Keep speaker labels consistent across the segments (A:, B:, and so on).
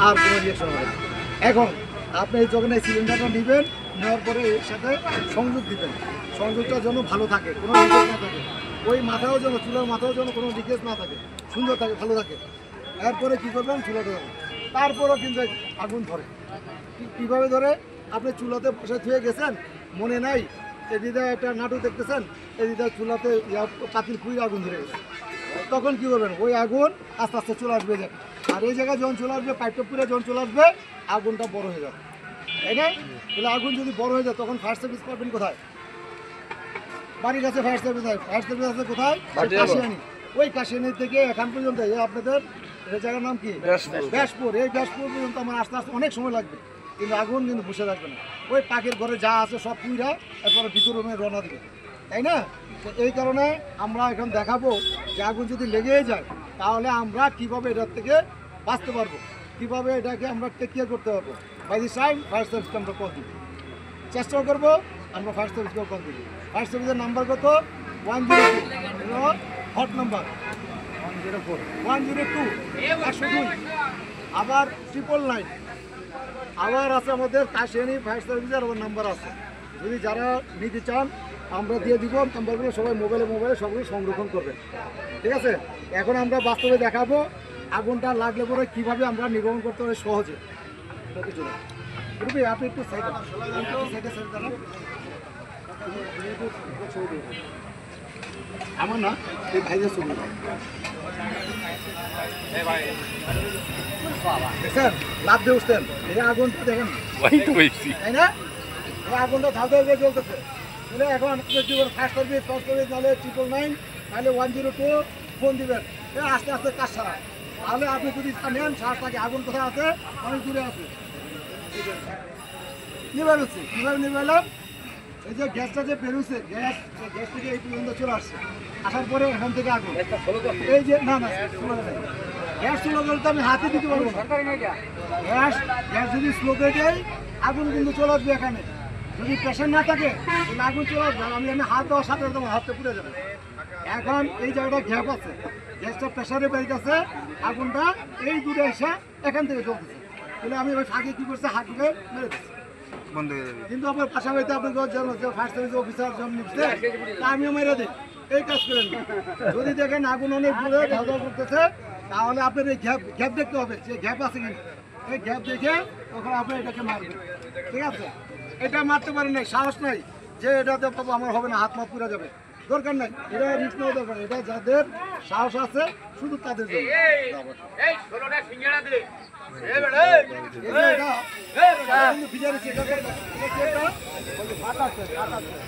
A: আর কোনো রিয়াকশন হবে না। এখন আপনি যখন এই সিলিন্ডারটা নেবেন, নেওয়ার পরে এর সাথে সংযোগ দিবেন, সংযোগটা যেন ভালো থাকে, কোনো লিকেজ না থাকে, ওই মাথাও যেন চুলার মাথাও যেন কোনো লিকেজ না থাকে, সুন্দর থাকে, ভালো থাকে। এরপরে কী করবেন, চুলাটা ধরবেন। তারপরেও কিন্তু আগুন ধরে। কীভাবে ধরে? আপনি চুলাতে বসে ধুয়ে গেছেন, মনে নাই, এদিকে একটা নাটু দেখতেছেন, এদিকে চুলাতে পাতিল পুড়ে আগুন ধরে গেছে, তখন কী করবেন, ওই আগুন আস্তে আস্তে চলে আসবে যাবে। আর এই জায়গায় যখন চলে আসবে, পাইপটা পুড়ে যখন চলে আসবে, আগুনটা বড় হয়ে যাবে, তাই না? তাহলে আগুন যদি বড় হয়ে যায়, তখন ফায়ার সার্ভিস পাবেন কোথায়? বাড়ির কাছে ফায়ার সার্ভিস হয়। ফায়ার সার্ভিস আছে কোথায়? কাশিয়ানি। ওই কাশিয়ানি থেকে এখান পর্যন্ত আপনাদের এই জায়গার নাম কি? ব্যাসপুর। এই ব্যাসপুর পর্যন্ত আমার আস্তে আস্তে অনেক সময় লাগবে, কিন্তু আগুন কিন্তু বসে থাকবে না। ওই পাখির ঘরে যা আছে সব পুইরা এরপরে ভিতর রুমে রওনা দিবে, তাই না? তো এই কারণে আমরা এখন দেখাবো যে আগুন যদি লেগেই যায়, তাহলে আমরা কীভাবে এটার থেকে বাঁচতে পারবো, কীভাবে এটাকে আমরা টেক কেয়ার করতে পারবো। বাই দিস টাইম ফায়ার সার্ভিসকে আমরা কল দিব, চেষ্টা করবো আমরা ফায়ার সার্ভিসকে কল দিব। ফায়ার সার্ভিসের নাম্বার কত? 102, হট নাম্বার 102, 102, আবার 999, আবার আছে আমাদের কাশিয়ানি ফায়ার সার্ভিসের আবার নাম্বার আছে। যদি যারা নিতে চান আমরা দিয়ে দিব নাম্বারগুলো, সবাই মোবাইলে সবগুলো সংরক্ষণ করবেন, ঠিক আছে? এখন আমরা বাস্তবে দেখাবো আগুনটা লাগলে পরে কীভাবে আমরা নির্গমন করতে পারি সহজে। কিছু না, আপনি একটু সাইডে আমার না এই ভাইদের ছবি দেখছেন, লাভ দিয়ে উঠতেন, এই আগুনটা দেখেন, তাই না? এই আগুনটা ধাপে ধাপে জ্বলতেছে। তাহলে এখন ফার্স্ট সার্ভিস নাহলে 999, নাহলে 102 ফোন দিবেন, আস্তে আস্তে কাজ ছাড়া। তাহলে আপনি যদি নেন শ্বাস থাকে, আগুন কোথায় আছে? অনেক দূরে আছে। নিভে গেছি, কীভাবে নিভাইলাম? এই যে গ্যাসটা যে বেরোচ্ছে, গ্যাস থেকে এই পর্যন্ত চলে আসছে, আসার পরে এখান থেকে আগুন, এই যে না গ্যাস স্লো বলতে আমি হাতে দিতে পারবো না। গ্যাস যদি স্লো করে দেয়, আগুন কিন্তু চলে আসবে এখানে। যদি প্রেশার না থাকে তাহলে আগুন চলে আসবে, আমি হাত দেওয়ার সাথে তোমার হাতটা পুড়ে যাবে। এখন এই জায়গাটা গ্যাপ আছে, গ্যাসটা প্রেশারে বেরিয়েছে, আগুনটা এই দূরে এসে এখান থেকে চলতেছে। তাহলে আমি ওই ফাঁকে কী করছে, হাত দিয়ে মেরে দিচ্ছি, বন্ধ হয়ে যাবে। কিন্তু আমার পাশাপাশি আপনি ফার্স্ট সার্ভিস অফিসার যখন নিচ্ছে, তা আমিও মেরে দিই, এই কাজ করেন। যদি দেখেন আগুন অনেক দূরে ঝাঁঝা করতেছে, তাহলে আপনার এই গ্যাপ দেখতে হবে, যে গ্যাপ আছে কিনা। এই গ্যাপ দেখে তখন আপনি এটাকে মারবেন, ঠিক আছে? এটা মারতে পারেন নাই, সাহস নাই যে এটাতে পাবো আমার হবে না, হাত মাত পুড়ে যাবে, দরকার নাই। এটা রিস্ক নেওয়া দরকার, এটা যাদের সাহস আছে শুধু তাদের জন্য।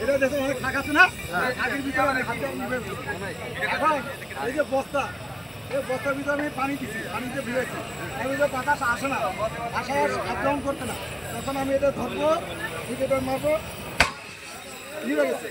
A: এটা দেখুন অনেক থাক আছে না, থাকের ভিতরে অনেক এখন এই যে বস্তা, এই বস্তার ভিতরে আমি পানি দিচ্ছি, পানিতে ভিজেছি, আমি যে বাতাস আসে না, বাতাস আক্রমণ করতে না, তখন আমি এটা ধরবো, এটা মারবো, নিভে গেছে।